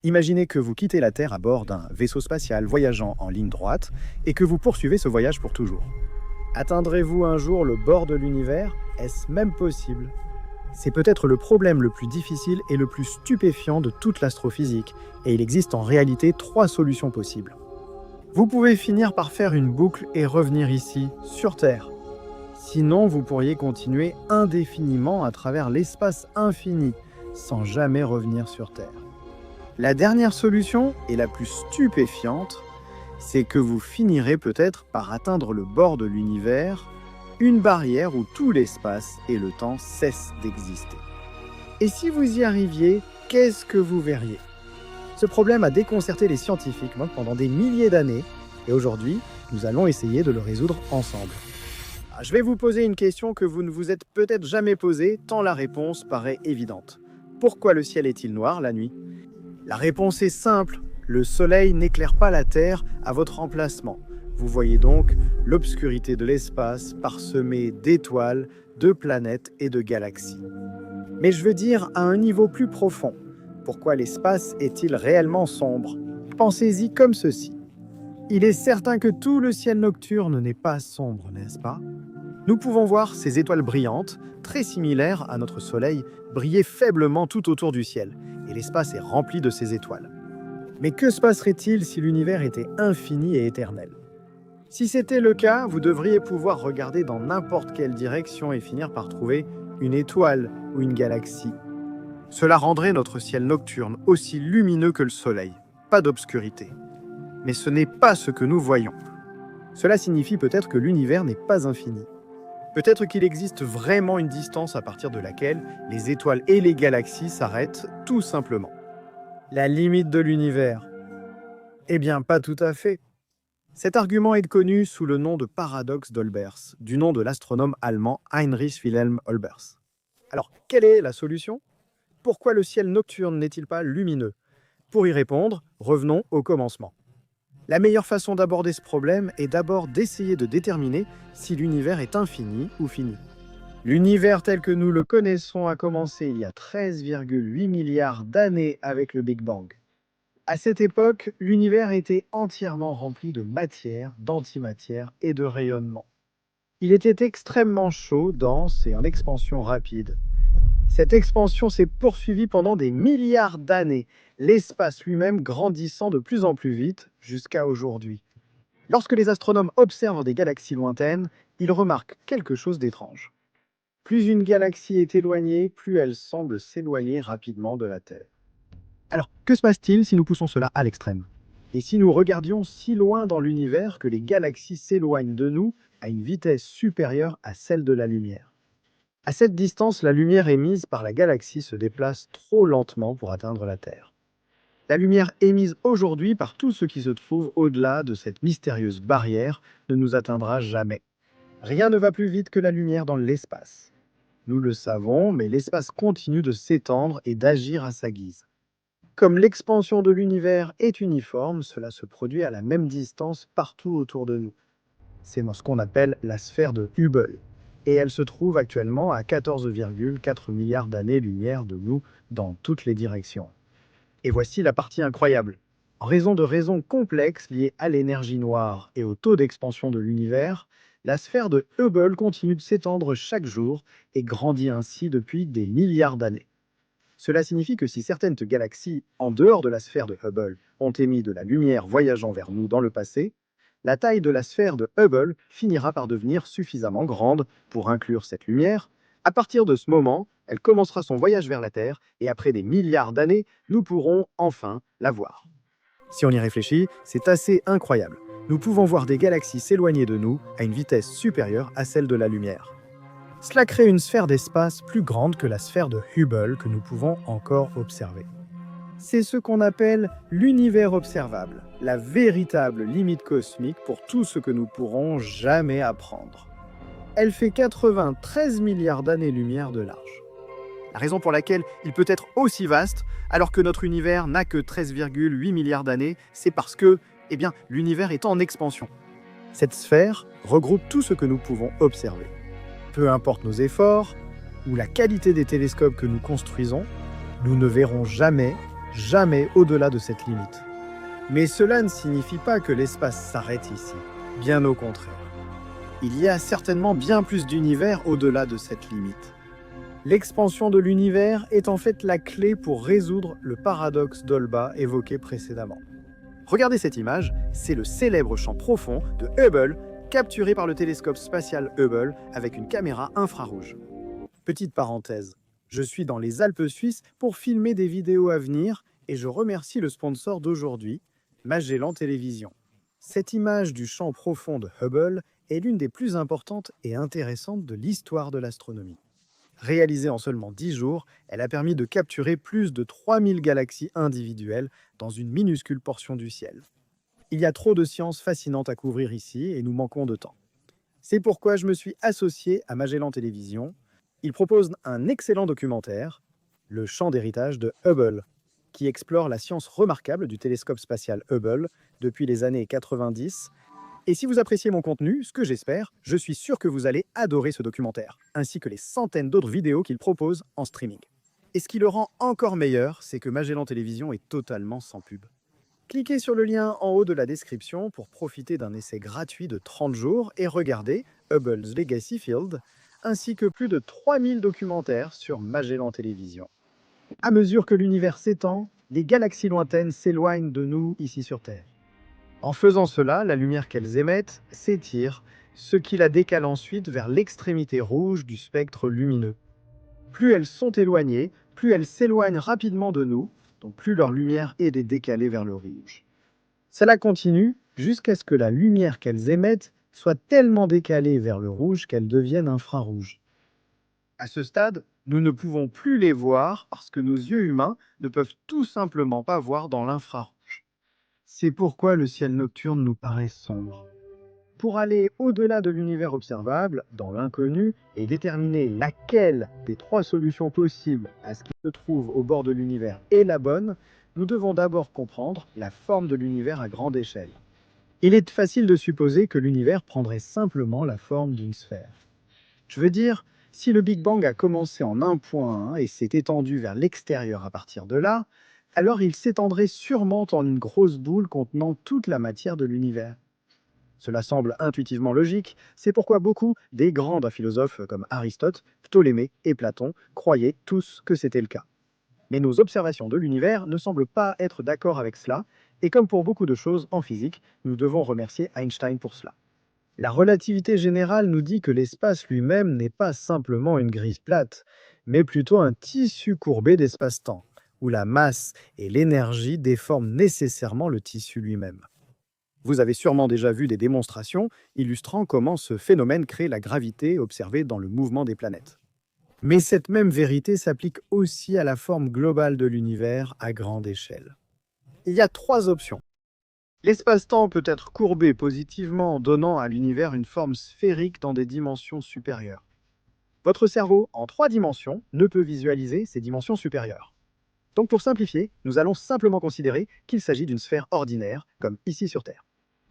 Imaginez que vous quittez la Terre à bord d'un vaisseau spatial voyageant en ligne droite et que vous poursuivez ce voyage pour toujours. Atteindrez-vous un jour le bord de l'univers? Est-ce même possible? C'est peut-être le problème le plus difficile et le plus stupéfiant de toute l'astrophysique, et il existe en réalité 3 solutions possibles. Vous pouvez finir par faire une boucle et revenir ici, sur Terre. Sinon, vous pourriez continuer indéfiniment à travers l'espace infini, sans jamais revenir sur Terre. La dernière solution, et la plus stupéfiante, c'est que vous finirez peut-être par atteindre le bord de l'univers, une barrière où tout l'espace et le temps cessent d'exister. Et si vous y arriviez, qu'est-ce que vous verriez? Ce problème a déconcerté les scientifiques pendant des milliers d'années, et aujourd'hui, nous allons essayer de le résoudre ensemble. Je vais vous poser une question que vous ne vous êtes peut-être jamais posée, tant la réponse paraît évidente. Pourquoi le ciel est-il noir la nuit? La réponse est simple, le soleil n'éclaire pas la Terre à votre emplacement. Vous voyez donc l'obscurité de l'espace parsemée d'étoiles, de planètes et de galaxies. Mais je veux dire à un niveau plus profond. Pourquoi l'espace est-il réellement sombre? Pensez-y comme ceci. Il est certain que tout le ciel nocturne n'est pas sombre, n'est-ce pas? Nous pouvons voir ces étoiles brillantes, très similaires à notre Soleil, briller faiblement tout autour du ciel, et l'espace est rempli de ces étoiles. Mais que se passerait-il si l'univers était infini et éternel? Si c'était le cas, vous devriez pouvoir regarder dans n'importe quelle direction et finir par trouver une étoile ou une galaxie. Cela rendrait notre ciel nocturne aussi lumineux que le Soleil, pas d'obscurité. Mais ce n'est pas ce que nous voyons. Cela signifie peut-être que l'univers n'est pas infini. Peut-être qu'il existe vraiment une distance à partir de laquelle les étoiles et les galaxies s'arrêtent tout simplement. La limite de l'univers? Eh bien, pas tout à fait. Cet argument est connu sous le nom de paradoxe d'Olbers, du nom de l'astronome allemand Heinrich Wilhelm Olbers. Alors, quelle est la solution? Pourquoi le ciel nocturne n'est-il pas lumineux? Pour y répondre, revenons au commencement. La meilleure façon d'aborder ce problème est d'abord d'essayer de déterminer si l'univers est infini ou fini. L'univers tel que nous le connaissons a commencé il y a 13,8 milliards d'années avec le Big Bang. À cette époque, l'univers était entièrement rempli de matière, d'antimatière et de rayonnement. Il était extrêmement chaud, dense et en expansion rapide. Cette expansion s'est poursuivie pendant des milliards d'années, l'espace lui-même grandissant de plus en plus vite jusqu'à aujourd'hui. Lorsque les astronomes observent des galaxies lointaines, ils remarquent quelque chose d'étrange. Plus une galaxie est éloignée, plus elle semble s'éloigner rapidement de la Terre. Alors, que se passe-t-il si nous poussons cela à l'extrême? Et si nous regardions si loin dans l'univers que les galaxies s'éloignent de nous à une vitesse supérieure à celle de la lumière? À cette distance, la lumière émise par la galaxie se déplace trop lentement pour atteindre la Terre. La lumière émise aujourd'hui par tout ce qui se trouve au-delà de cette mystérieuse barrière ne nous atteindra jamais. Rien ne va plus vite que la lumière dans l'espace. Nous le savons, mais l'espace continue de s'étendre et d'agir à sa guise. Comme l'expansion de l'univers est uniforme, cela se produit à la même distance partout autour de nous. C'est ce qu'on appelle la sphère de Hubble. Et elle se trouve actuellement à 14,4 milliards d'années-lumière de nous dans toutes les directions. Et voici la partie incroyable. En raison de raisons complexes liées à l'énergie noire et au taux d'expansion de l'univers, la sphère de Hubble continue de s'étendre chaque jour et grandit ainsi depuis des milliards d'années. Cela signifie que si certaines galaxies en dehors de la sphère de Hubble ont émis de la lumière voyageant vers nous dans le passé, la taille de la sphère de Hubble finira par devenir suffisamment grande pour inclure cette lumière. À partir de ce moment, elle commencera son voyage vers la Terre et après des milliards d'années, nous pourrons enfin la voir. Si on y réfléchit, c'est assez incroyable. Nous pouvons voir des galaxies s'éloigner de nous à une vitesse supérieure à celle de la lumière. Cela crée une sphère d'espace plus grande que la sphère de Hubble que nous pouvons encore observer. C'est ce qu'on appelle l'univers observable, la véritable limite cosmique pour tout ce que nous pourrons jamais apprendre. Elle fait 93 milliards d'années-lumière de large. La raison pour laquelle il peut être aussi vaste, alors que notre univers n'a que 13,8 milliards d'années, c'est parce que, l'univers est en expansion. Cette sphère regroupe tout ce que nous pouvons observer. Peu importe nos efforts ou la qualité des télescopes que nous construisons, nous ne verrons jamais jamais au-delà de cette limite. Mais cela ne signifie pas que l'espace s'arrête ici, bien au contraire. Il y a certainement bien plus d'univers au-delà de cette limite. L'expansion de l'univers est en fait la clé pour résoudre le paradoxe d'Holba évoqué précédemment. Regardez cette image, c'est le célèbre champ profond de Hubble, capturé par le télescope spatial Hubble avec une caméra infrarouge. Petite parenthèse, je suis dans les Alpes suisses pour filmer des vidéos à venir et je remercie le sponsor d'aujourd'hui, Magellan Télévision. Cette image du champ profond de Hubble est l'une des plus importantes et intéressantes de l'histoire de l'astronomie. Réalisée en seulement 10 jours, elle a permis de capturer plus de 3000 galaxies individuelles dans une minuscule portion du ciel. Il y a trop de sciences fascinantes à couvrir ici et nous manquons de temps. C'est pourquoi je me suis associé à Magellan Télévision. Il propose un excellent documentaire, Le champ d'héritage de Hubble, qui explore la science remarquable du télescope spatial Hubble depuis les années 90. Et si vous appréciez mon contenu, ce que j'espère, je suis sûr que vous allez adorer ce documentaire, ainsi que les centaines d'autres vidéos qu'il propose en streaming. Et ce qui le rend encore meilleur, c'est que Magellan Télévision est totalement sans pub. Cliquez sur le lien en haut de la description pour profiter d'un essai gratuit de 30 jours et regarder Hubble's Legacy Field, ainsi que plus de 3000 documentaires sur Magellan Télévision. À mesure que l'univers s'étend, les galaxies lointaines s'éloignent de nous ici sur Terre. En faisant cela, la lumière qu'elles émettent s'étire, ce qui la décale ensuite vers l'extrémité rouge du spectre lumineux. Plus elles sont éloignées, plus elles s'éloignent rapidement de nous, donc plus leur lumière est décalée vers le rouge. Cela continue jusqu'à ce que la lumière qu'elles émettent soit tellement décalée vers le rouge qu'elle devienne infrarouge. À ce stade, nous ne pouvons plus les voir parce que nos yeux humains ne peuvent tout simplement pas voir dans l'infrarouge. C'est pourquoi le ciel nocturne nous paraît sombre. Pour aller au-delà de l'univers observable, dans l'inconnu, et déterminer laquelle des 3 solutions possibles à ce qui se trouve au bord de l'univers est la bonne, nous devons d'abord comprendre la forme de l'univers à grande échelle. Il est facile de supposer que l'univers prendrait simplement la forme d'une sphère. Je veux dire, si le Big Bang a commencé en un point et s'est étendu vers l'extérieur à partir de là, alors il s'étendrait sûrement en une grosse boule contenant toute la matière de l'univers. Cela semble intuitivement logique, c'est pourquoi beaucoup des grands philosophes comme Aristote, Ptolémée et Platon croyaient tous que c'était le cas. Mais nos observations de l'univers ne semblent pas être d'accord avec cela, et comme pour beaucoup de choses en physique, nous devons remercier Einstein pour cela. La relativité générale nous dit que l'espace lui-même n'est pas simplement une grille plate, mais plutôt un tissu courbé d'espace-temps, où la masse et l'énergie déforment nécessairement le tissu lui-même. Vous avez sûrement déjà vu des démonstrations illustrant comment ce phénomène crée la gravité observée dans le mouvement des planètes. Mais cette même vérité s'applique aussi à la forme globale de l'univers à grande échelle. Il y a 3 options. L'espace-temps peut être courbé positivement en donnant à l'univers une forme sphérique dans des dimensions supérieures. Votre cerveau, en 3 dimensions, ne peut visualiser ces dimensions supérieures. Donc pour simplifier, nous allons simplement considérer qu'il s'agit d'une sphère ordinaire, comme ici sur Terre.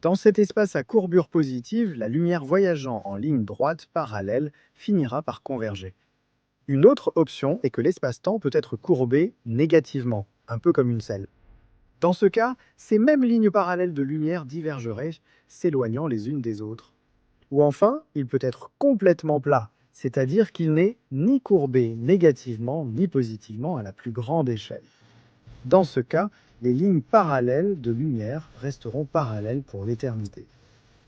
Dans cet espace à courbure positive, la lumière voyageant en ligne droite parallèle finira par converger. Une autre option est que l'espace-temps peut être courbé négativement, un peu comme une selle. Dans ce cas, ces mêmes lignes parallèles de lumière divergeraient, s'éloignant les unes des autres. Ou enfin, il peut être complètement plat, c'est-à-dire qu'il n'est ni courbé négativement ni positivement à la plus grande échelle. Dans ce cas, les lignes parallèles de lumière resteront parallèles pour l'éternité.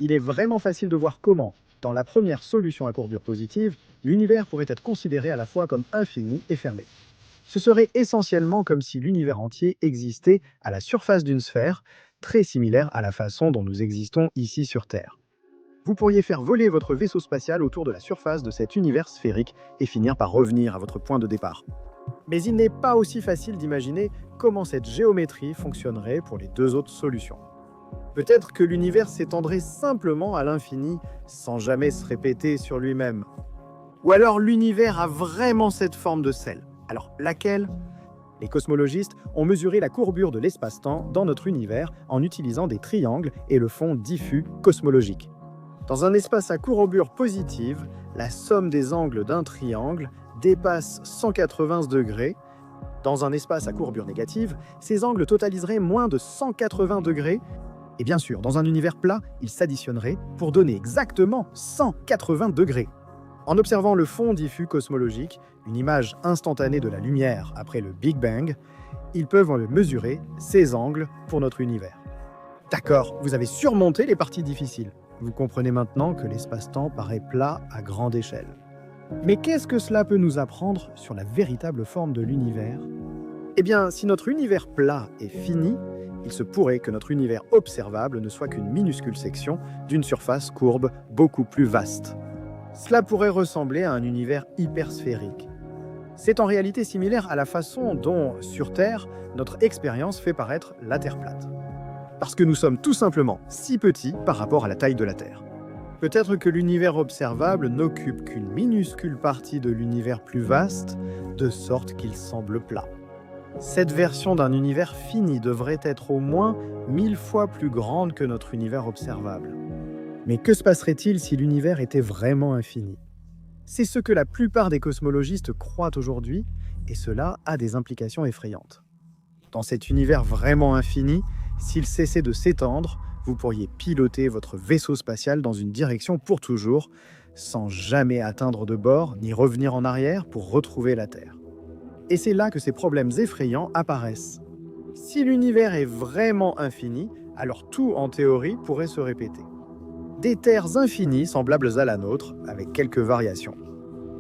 Il est vraiment facile de voir comment, dans la première solution à courbure positive, l'univers pourrait être considéré à la fois comme infini et fermé. Ce serait essentiellement comme si l'univers entier existait à la surface d'une sphère, très similaire à la façon dont nous existons ici sur Terre. Vous pourriez faire voler votre vaisseau spatial autour de la surface de cet univers sphérique et finir par revenir à votre point de départ. Mais il n'est pas aussi facile d'imaginer comment cette géométrie fonctionnerait pour les 2 autres solutions. Peut-être que l'univers s'étendrait simplement à l'infini, sans jamais se répéter sur lui-même. Ou alors l'univers a vraiment cette forme de selle. Alors laquelle ? Les cosmologistes ont mesuré la courbure de l'espace-temps dans notre univers en utilisant des triangles et le fond diffus cosmologique. Dans un espace à courbure positive, la somme des angles d'un triangle dépasse 180 degrés Dans un espace à courbure négative, ces angles totaliseraient moins de 180 degrés. Et bien sûr, dans un univers plat, ils s'additionneraient pour donner exactement 180 degrés. En observant le fond diffus cosmologique, une image instantanée de la lumière après le Big Bang, ils peuvent mesurer ces angles pour notre univers. D'accord, vous avez surmonté les parties difficiles. Vous comprenez maintenant que l'espace-temps paraît plat à grande échelle. Mais qu'est-ce que cela peut nous apprendre sur la véritable forme de l'univers? Eh bien, si notre univers plat est fini, il se pourrait que notre univers observable ne soit qu'une minuscule section d'une surface courbe beaucoup plus vaste. Cela pourrait ressembler à un univers hypersphérique. C'est en réalité similaire à la façon dont, sur Terre, notre expérience fait paraître la Terre plate. Parce que nous sommes tout simplement si petits par rapport à la taille de la Terre. Peut-être que l'univers observable n'occupe qu'une minuscule partie de l'univers plus vaste, de sorte qu'il semble plat. Cette version d'un univers fini devrait être au moins 1000 fois plus grande que notre univers observable. Mais que se passerait-il si l'univers était vraiment infini? C'est ce que la plupart des cosmologistes croient aujourd'hui, et cela a des implications effrayantes. Dans cet univers vraiment infini, s'il cessait de s'étendre, vous pourriez piloter votre vaisseau spatial dans une direction pour toujours, sans jamais atteindre de bord ni revenir en arrière pour retrouver la Terre. Et c'est là que ces problèmes effrayants apparaissent. Si l'univers est vraiment infini, alors tout en théorie pourrait se répéter. Des terres infinies semblables à la nôtre, avec quelques variations.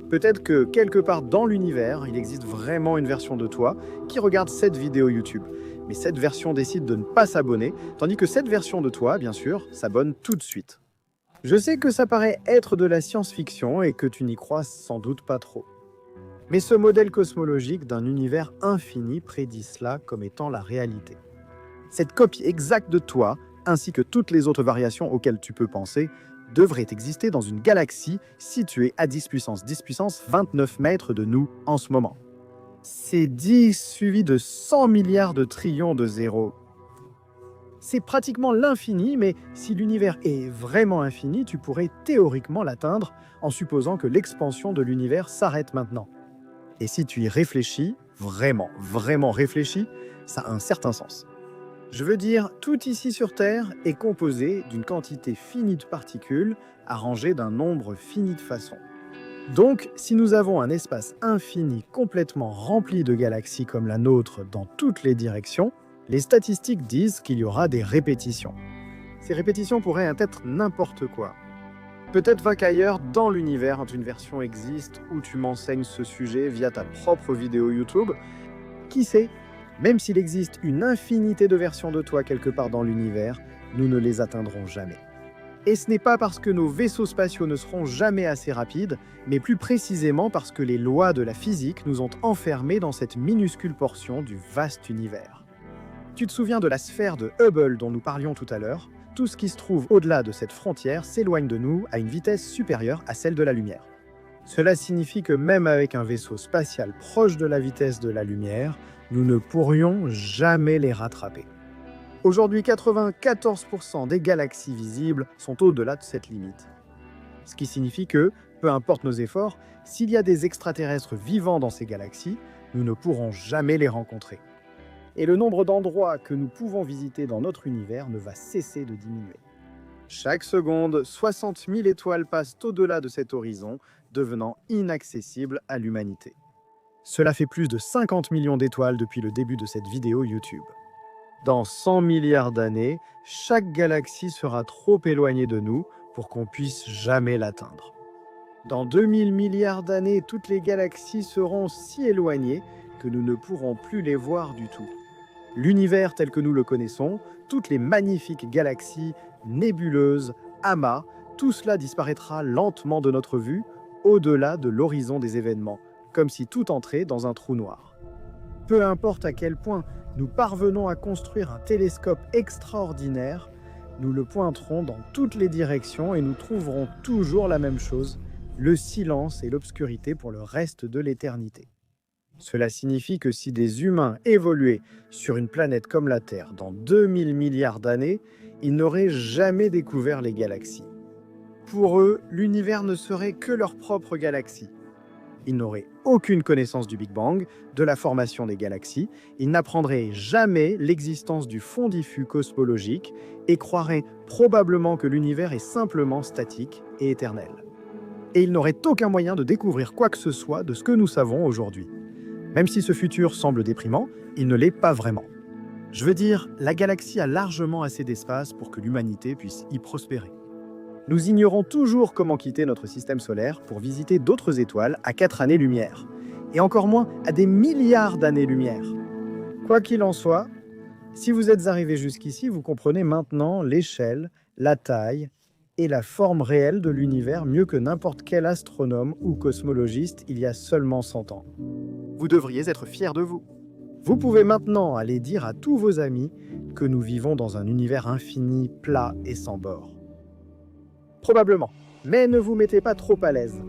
Peut-être que quelque part dans l'univers, il existe vraiment une version de toi qui regarde cette vidéo YouTube. Mais cette version décide de ne pas s'abonner, tandis que cette version de toi, bien sûr, s'abonne tout de suite. Je sais que ça paraît être de la science-fiction et que tu n'y crois sans doute pas trop. Mais ce modèle cosmologique d'un univers infini prédit cela comme étant la réalité. Cette copie exacte de toi, ainsi que toutes les autres variations auxquelles tu peux penser, devrait exister dans une galaxie située à 10 puissance 10 puissance 29 mètres de nous en ce moment. C'est 10 suivi de 100 milliards de trillions de zéros. C'est pratiquement l'infini, mais si l'univers est vraiment infini, tu pourrais théoriquement l'atteindre en supposant que l'expansion de l'univers s'arrête maintenant. Et si tu y réfléchis, vraiment réfléchis, ça a un certain sens. Je veux dire, tout ici sur Terre est composé d'une quantité finie de particules arrangées d'un nombre fini de façons. Donc, si nous avons un espace infini complètement rempli de galaxies comme la nôtre dans toutes les directions, les statistiques disent qu'il y aura des répétitions. Ces répétitions pourraient être n'importe quoi. Peut-être va qu'ailleurs, dans l'univers, une version existe où tu m'enseignes ce sujet via ta propre vidéo YouTube. Qui sait? Même s'il existe une infinité de versions de toi quelque part dans l'univers, nous ne les atteindrons jamais. Et ce n'est pas parce que nos vaisseaux spatiaux ne seront jamais assez rapides, mais plus précisément parce que les lois de la physique nous ont enfermés dans cette minuscule portion du vaste univers. Tu te souviens de la sphère de Hubble dont nous parlions tout à l'heure? Tout ce qui se trouve au-delà de cette frontière s'éloigne de nous à une vitesse supérieure à celle de la lumière. Cela signifie que même avec un vaisseau spatial proche de la vitesse de la lumière, nous ne pourrions jamais les rattraper. Aujourd'hui, 94% des galaxies visibles sont au-delà de cette limite. Ce qui signifie que, peu importe nos efforts, s'il y a des extraterrestres vivants dans ces galaxies, nous ne pourrons jamais les rencontrer. Et le nombre d'endroits que nous pouvons visiter dans notre univers ne va cesser de diminuer. Chaque seconde, 60 000 étoiles passent au-delà de cet horizon, devenant inaccessibles à l'humanité. Cela fait plus de 50 millions d'étoiles depuis le début de cette vidéo YouTube. Dans 100 milliards d'années, chaque galaxie sera trop éloignée de nous pour qu'on puisse jamais l'atteindre. Dans 2000 milliards d'années, toutes les galaxies seront si éloignées que nous ne pourrons plus les voir du tout. L'univers tel que nous le connaissons, toutes les magnifiques galaxies, nébuleuses, amas, tout cela disparaîtra lentement de notre vue, au-delà de l'horizon des événements, comme si tout entrait dans un trou noir. Peu importe à quel point nous parvenons à construire un télescope extraordinaire, nous le pointerons dans toutes les directions et nous trouverons toujours la même chose, le silence et l'obscurité pour le reste de l'éternité. Cela signifie que si des humains évoluaient sur une planète comme la Terre dans 2000 milliards d'années, ils n'auraient jamais découvert les galaxies. Pour eux, l'univers ne serait que leur propre galaxie. Ils n'auraient aucune connaissance du Big Bang, de la formation des galaxies, ils n'apprendraient jamais l'existence du fond diffus cosmologique et croiraient probablement que l'univers est simplement statique et éternel. Et ils n'auraient aucun moyen de découvrir quoi que ce soit de ce que nous savons aujourd'hui. Même si ce futur semble déprimant, il ne l'est pas vraiment. Je veux dire, la galaxie a largement assez d'espace pour que l'humanité puisse y prospérer. Nous ignorons toujours comment quitter notre système solaire pour visiter d'autres étoiles à 4 années-lumière, et encore moins à des milliards d'années-lumière. Quoi qu'il en soit, si vous êtes arrivé jusqu'ici, vous comprenez maintenant l'échelle, la taille et la forme réelle de l'univers mieux que n'importe quel astronome ou cosmologiste il y a seulement 100 ans. Vous devriez être fiers de vous. Vous pouvez maintenant aller dire à tous vos amis que nous vivons dans un univers infini, plat et sans bord. Probablement, mais ne vous mettez pas trop à l'aise.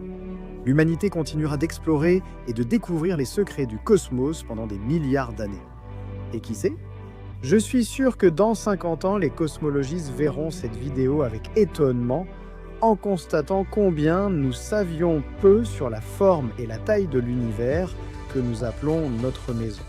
L'humanité continuera d'explorer et de découvrir les secrets du cosmos pendant des milliards d'années. Et qui sait ? Je suis sûr que dans 50 ans, les cosmologistes verront cette vidéo avec étonnement en constatant combien nous savions peu sur la forme et la taille de l'univers que nous appelons notre maison.